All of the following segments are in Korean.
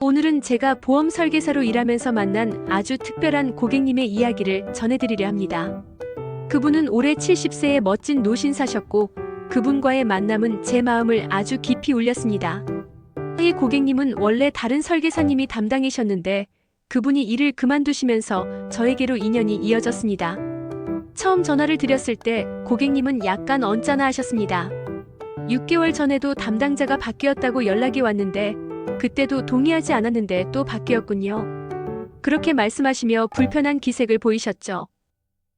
오늘은 제가 보험 설계사로 일하면서 만난 아주 특별한 고객님의 이야기를 전해드리려 합니다. 그분은 올해 70세의 멋진 노신사셨고 그분과의 만남은 제 마음을 아주 깊이 울렸습니다. 이 고객님은 원래 다른 설계사님이 담당이셨는데 그분이 일을 그만두시면서 저에게로 인연이 이어졌습니다. 처음 전화를 드렸을 때 고객님은 약간 언짢아 하셨습니다. 6개월 전에도 담당자가 바뀌었다고 연락이 왔는데 그때도 동의하지 않았는데 또 바뀌었군요. 그렇게 말씀하시며 불편한 기색을 보이셨죠.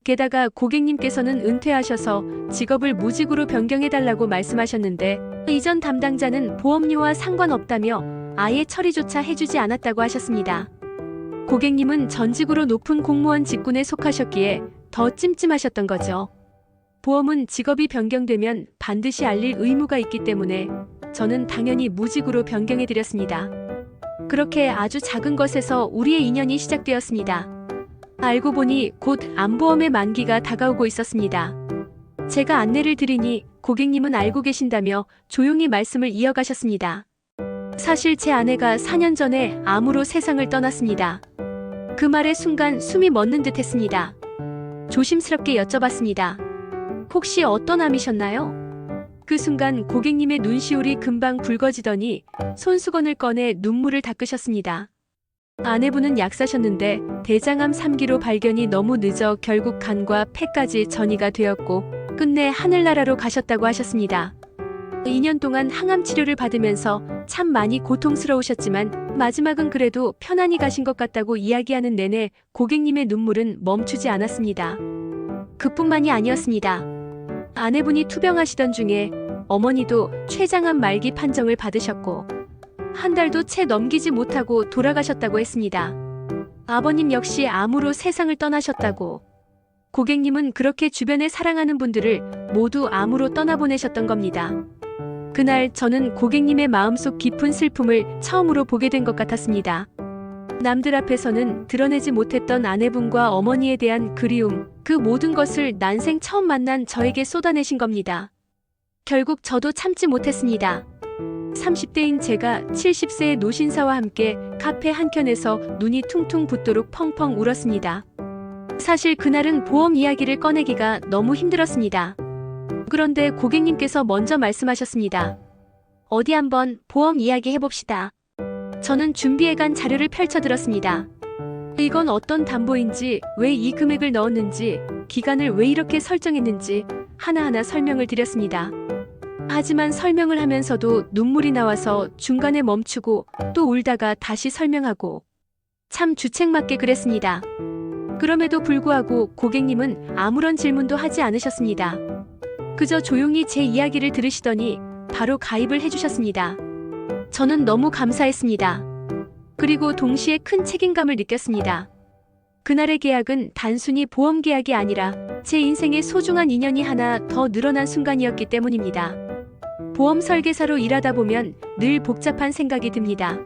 게다가 고객님께서는 은퇴하셔서 직업을 무직으로 변경해달라고 말씀하셨는데 이전 담당자는 보험료와 상관없다며 아예 처리조차 해주지 않았다고 하셨습니다. 고객님은 전직으로 높은 공무원 직군에 속하셨기에 더 찜찜하셨던 거죠. 보험은 직업이 변경되면 반드시 알릴 의무가 있기 때문에 저는 당연히 무직으로 변경해드렸습니다. 그렇게 아주 작은 것에서 우리의 인연이 시작되었습니다. 알고 보니 곧 암보험의 만기가 다가오고 있었습니다. 제가 안내를 드리니 고객님은 알고 계신다며 조용히 말씀을 이어가셨습니다. 사실 제 아내가 4년 전에 암으로 세상을 떠났습니다. 그 말의 순간 숨이 멎는 듯 했습니다. 조심스럽게 여쭤봤습니다. 혹시 어떤 암이셨나요? 그 순간 고객님의 눈시울이 금방 붉어지더니 손수건을 꺼내 눈물을 닦으셨습니다. 아내분은 약사셨는데 대장암 3기로 발견이 너무 늦어 결국 간과 폐까지 전이가 되었고 끝내 하늘나라로 가셨다고 하셨습니다. 2년 동안 항암 치료를 받으면서 참 많이 고통스러우셨지만 마지막은 그래도 편안히 가신 것 같다고 이야기하는 내내 고객님의 눈물은 멈추지 않았습니다. 그뿐만이 아니었습니다. 아내분이 투병하시던 중에 어머니도 췌장암 말기 판정을 받으셨고 한 달도 채 넘기지 못하고 돌아가셨다고 했습니다. 아버님 역시 암으로 세상을 떠나셨다고. 고객님은 그렇게 주변에 사랑하는 분들을 모두 암으로 떠나보내셨던 겁니다. 그날 저는 고객님의 마음속 깊은 슬픔을 처음으로 보게 된 것 같았습니다. 남들 앞에서는 드러내지 못했던 아내분과 어머니에 대한 그리움, 그 모든 것을 난생 처음 만난 저에게 쏟아내신 겁니다. 결국 저도 참지 못했습니다. 30대인 제가 70세의 노신사와 함께 카페 한켠에서 눈이 퉁퉁 붓도록 펑펑 울었습니다. 사실 그날은 보험 이야기를 꺼내기가 너무 힘들었습니다. 그런데 고객님께서 먼저 말씀하셨습니다. 어디 한번 보험 이야기 해봅시다. 저는 준비해간 자료를 펼쳐들었습니다. 이건 어떤 담보인지, 왜 이 금액을 넣었는지, 기간을 왜 이렇게 설정했는지 하나하나 설명을 드렸습니다. 하지만 설명을 하면서도 눈물이 나와서 중간에 멈추고 또 울다가 다시 설명하고 참 주책맞게 그랬습니다. 그럼에도 불구하고 고객님은 아무런 질문도 하지 않으셨습니다. 그저 조용히 제 이야기를 들으시더니 바로 가입을 해주셨습니다. 저는 너무 감사했습니다. 그리고 동시에 큰 책임감을 느꼈습니다. 그날의 계약은 단순히 보험 계약이 아니라 제 인생의 소중한 인연이 하나 더 늘어난 순간이었기 때문입니다. 보험 설계사로 일하다 보면 늘 복잡한 생각이 듭니다.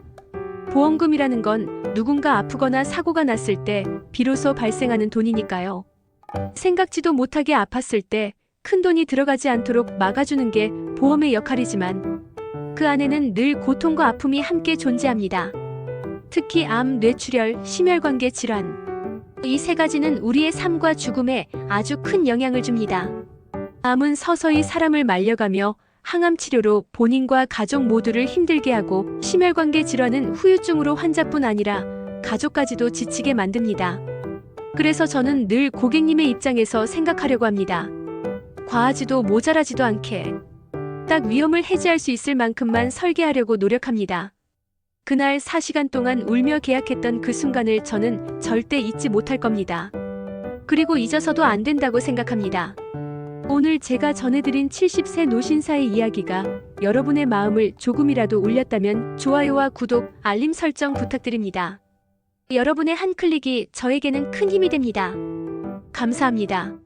보험금이라는 건 누군가 아프거나 사고가 났을 때 비로소 발생하는 돈이니까요. 생각지도 못하게 아팠을 때 큰돈이 들어가지 않도록 막아주는 게 보험의 역할이지만 그 안에는 늘 고통과 아픔이 함께 존재합니다. 특히 암, 뇌출혈, 심혈관계 질환. 이 세 가지는 우리의 삶과 죽음에 아주 큰 영향을 줍니다. 암은 서서히 사람을 말려가며 항암 치료로 본인과 가족 모두를 힘들게 하고 심혈관계 질환은 후유증으로 환자뿐 아니라 가족까지도 지치게 만듭니다. 그래서 저는 늘 고객님의 입장에서 생각하려고 합니다. 과하지도 모자라지도 않게 딱 위험을 해지할 수 있을 만큼만 설계하려고 노력합니다. 그날 4시간 동안 울며 계약했던 그 순간을 저는 절대 잊지 못할 겁니다. 그리고 잊어서도 안 된다고 생각합니다. 오늘 제가 전해드린 70세 노신사의 이야기가 여러분의 마음을 조금이라도 울렸다면 좋아요와 구독, 알림 설정 부탁드립니다. 여러분의 한 클릭이 저에게는 큰 힘이 됩니다. 감사합니다.